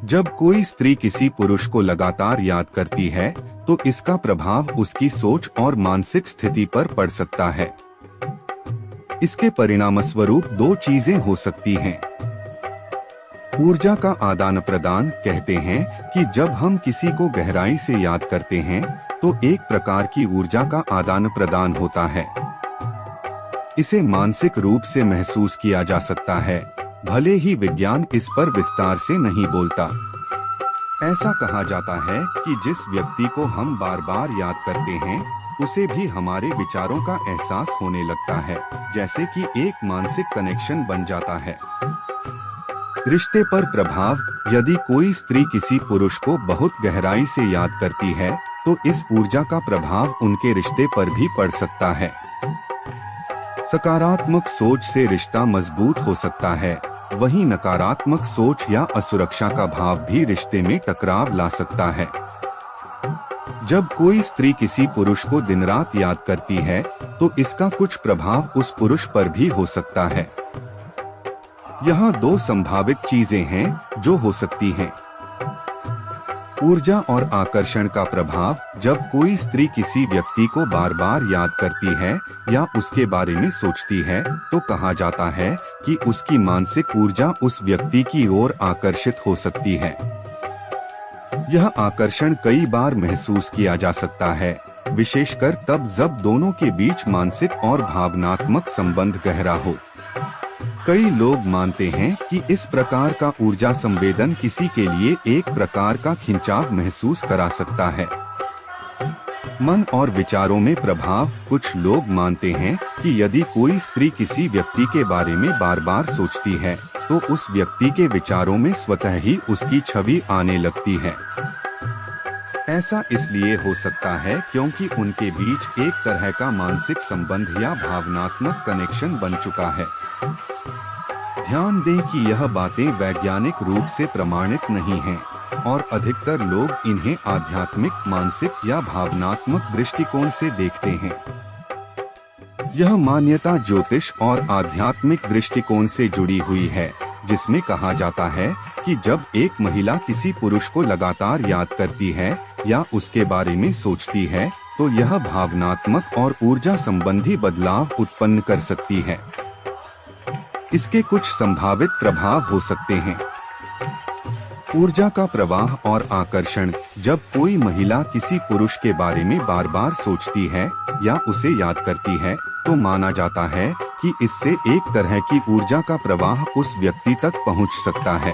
जब कोई स्त्री किसी पुरुष को लगातार याद करती है तो इसका प्रभाव उसकी सोच और मानसिक स्थिति पर पड़ सकता है। इसके परिणामस्वरूप दो चीजें हो सकती हैं। ऊर्जा का आदान प्रदान कहते हैं कि जब हम किसी को गहराई से याद करते हैं तो एक प्रकार की ऊर्जा का आदान प्रदान होता है। इसे मानसिक रूप से महसूस किया जा सकता है, भले ही विज्ञान इस पर विस्तार से नहीं बोलता। ऐसा कहा जाता है कि जिस व्यक्ति को हम बार बार याद करते हैं उसे भी हमारे विचारों का एहसास होने लगता है, जैसे कि एक मानसिक कनेक्शन बन जाता है। रिश्ते पर प्रभाव। यदि कोई स्त्री किसी पुरुष को बहुत गहराई से याद करती है तो इस ऊर्जा का प्रभाव उनके रिश्ते पर भी पड़ सकता है। सकारात्मक सोच से रिश्ता मजबूत हो सकता है, वहीं नकारात्मक सोच या असुरक्षा का भाव भी रिश्ते में टकराव ला सकता है। जब कोई स्त्री किसी पुरुष को दिन रात याद करती है तो इसका कुछ प्रभाव उस पुरुष पर भी हो सकता है। यहाँ दो संभावित चीजें हैं जो हो सकती हैं। ऊर्जा और आकर्षण का प्रभाव। जब कोई स्त्री किसी व्यक्ति को बार बार याद करती है या उसके बारे में सोचती है तो कहा जाता है कि उसकी मानसिक ऊर्जा उस व्यक्ति की ओर आकर्षित हो सकती है। यह आकर्षण कई बार महसूस किया जा सकता है, विशेषकर तब जब दोनों के बीच मानसिक और भावनात्मक संबंध गहरा हो। कई लोग मानते हैं कि इस प्रकार का ऊर्जा संवेदन किसी के लिए एक प्रकार का खिंचाव महसूस करा सकता है। मन और विचारों में प्रभाव। कुछ लोग मानते हैं कि यदि कोई स्त्री किसी व्यक्ति के बारे में बार बार सोचती है तो उस व्यक्ति के विचारों में स्वतः ही उसकी छवि आने लगती है। ऐसा इसलिए हो सकता है क्योंकि उनके बीच एक तरह का मानसिक संबंध या भावनात्मक कनेक्शन बन चुका है। ध्यान दें कि यह बातें वैज्ञानिक रूप से प्रमाणित नहीं हैं और अधिकतर लोग इन्हें आध्यात्मिक, मानसिक या भावनात्मक दृष्टिकोण से देखते हैं। यह मान्यता ज्योतिष और आध्यात्मिक दृष्टिकोण से जुड़ी हुई है, जिसमें कहा जाता है कि जब एक महिला किसी पुरुष को लगातार याद करती है या उसके बारे में सोचती है तो यह भावनात्मक और ऊर्जा संबंधी बदलाव उत्पन्न कर सकती है। इसके कुछ संभावित प्रभाव हो सकते हैं। ऊर्जा का प्रवाह और आकर्षण। जब कोई महिला किसी पुरुष के बारे में बार बार सोचती है या उसे याद करती है तो माना जाता है कि इससे एक तरह की ऊर्जा का प्रवाह उस व्यक्ति तक पहुंच सकता है।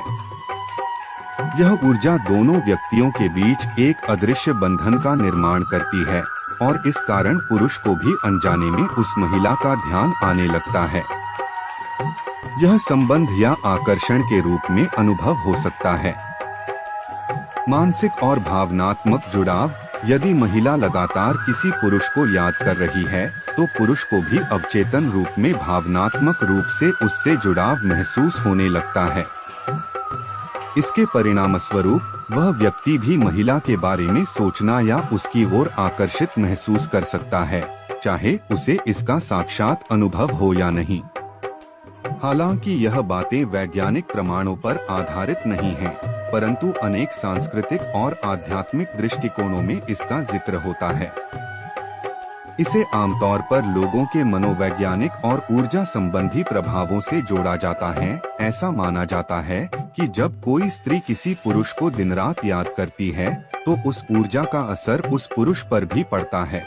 यह ऊर्जा दोनों व्यक्तियों के बीच एक अदृश्य बंधन का निर्माण करती है और इस कारण पुरुष को भी अनजाने में उस महिला का ध्यान आने लगता है। यह संबंध या आकर्षण के रूप में अनुभव हो सकता है। मानसिक और भावनात्मक जुड़ाव। यदि महिला लगातार किसी पुरुष को याद कर रही है तो पुरुष को भी अवचेतन रूप में भावनात्मक रूप से उससे जुड़ाव महसूस होने लगता है। इसके परिणामस्वरूप वह व्यक्ति भी महिला के बारे में सोचना या उसकी ओर आकर्षित महसूस कर सकता है, चाहे उसे इसका साक्षात अनुभव हो या नहीं। हालांकि यह बातें वैज्ञानिक प्रमाणों पर आधारित नहीं हैं, परंतु अनेक सांस्कृतिक और आध्यात्मिक दृष्टिकोणों में इसका जिक्र होता है। इसे आमतौर पर लोगों के मनोवैज्ञानिक और ऊर्जा संबंधी प्रभावों से जोड़ा जाता है। ऐसा माना जाता है कि जब कोई स्त्री किसी पुरुष को दिन रात याद करती है तो उस ऊर्जा का असर उस पुरुष पर भी पड़ता है।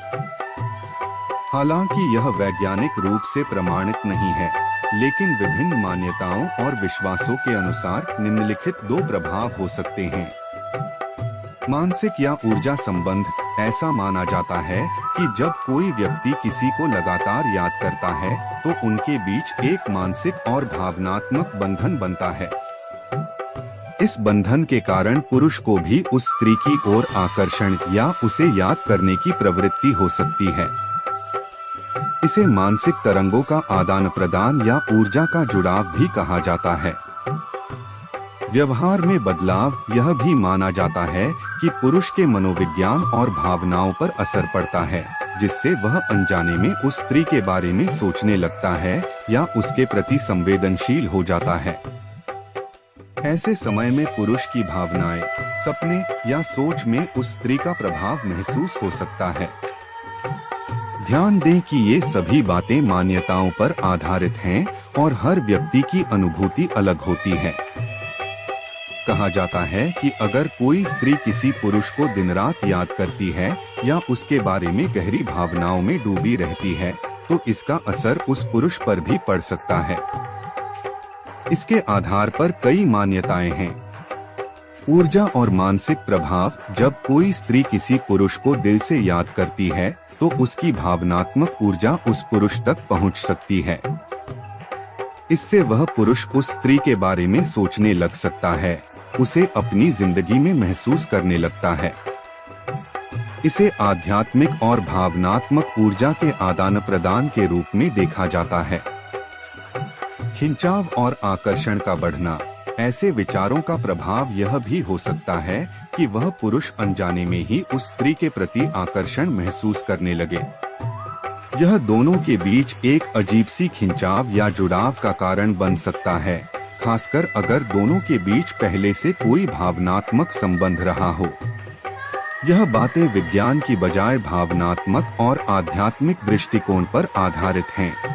हालांकि यह वैज्ञानिक रूप से प्रमाणित नहीं है, लेकिन विभिन्न मान्यताओं और विश्वासों के अनुसार निम्नलिखित दो प्रभाव हो सकते हैं। मानसिक या ऊर्जा संबंध। ऐसा माना जाता है कि जब कोई व्यक्ति किसी को लगातार याद करता है तो उनके बीच एक मानसिक और भावनात्मक बंधन बनता है। इस बंधन के कारण पुरुष को भी उस स्त्री की ओर आकर्षण या उसे याद करने की प्रवृत्ति हो सकती है। इसे मानसिक तरंगों का आदान प्रदान या ऊर्जा का जुड़ाव भी कहा जाता है। व्यवहार में बदलाव। यह भी माना जाता है कि पुरुष के मनोविज्ञान और भावनाओं पर असर पड़ता है, जिससे वह अनजाने में उस स्त्री के बारे में सोचने लगता है या उसके प्रति संवेदनशील हो जाता है। ऐसे समय में पुरुष की भावनाएं, सपने या सोच में उस स्त्री का प्रभाव महसूस हो सकता है। ध्यान दें कि ये सभी बातें मान्यताओं पर आधारित हैं और हर व्यक्ति की अनुभूति अलग होती है। कहा जाता है कि अगर कोई स्त्री किसी पुरुष को दिन रात याद करती है या उसके बारे में गहरी भावनाओं में डूबी रहती है, तो इसका असर उस पुरुष पर भी पड़ सकता है। इसके आधार पर कई मान्यताएं हैं। ऊर्जा और मानसिक प्रभाव। जब कोई स्त्री किसी पुरुष को दिल से याद करती है, तो उसकी भावनात्मक ऊर्जा उस पुरुष तक पहुंच सकती है। इससे वह पुरुष उस स्त्री के बारे में सोचने लग सकता है, उसे अपनी जिंदगी में महसूस करने लगता है। इसे आध्यात्मिक और भावनात्मक ऊर्जा के आदान प्रदान के रूप में देखा जाता है। खिंचाव और आकर्षण का बढ़ना। ऐसे विचारों का प्रभाव यह भी हो सकता है कि वह पुरुष अनजाने में ही उस स्त्री के प्रति आकर्षण महसूस करने लगे। यह दोनों के बीच एक अजीब सी खिंचाव या जुड़ाव का कारण बन सकता है, खासकर अगर दोनों के बीच पहले से कोई भावनात्मक संबंध रहा हो। यह बातें विज्ञान की बजाय भावनात्मक और आध्यात्मिक दृष्टिकोण पर आधारित हैं।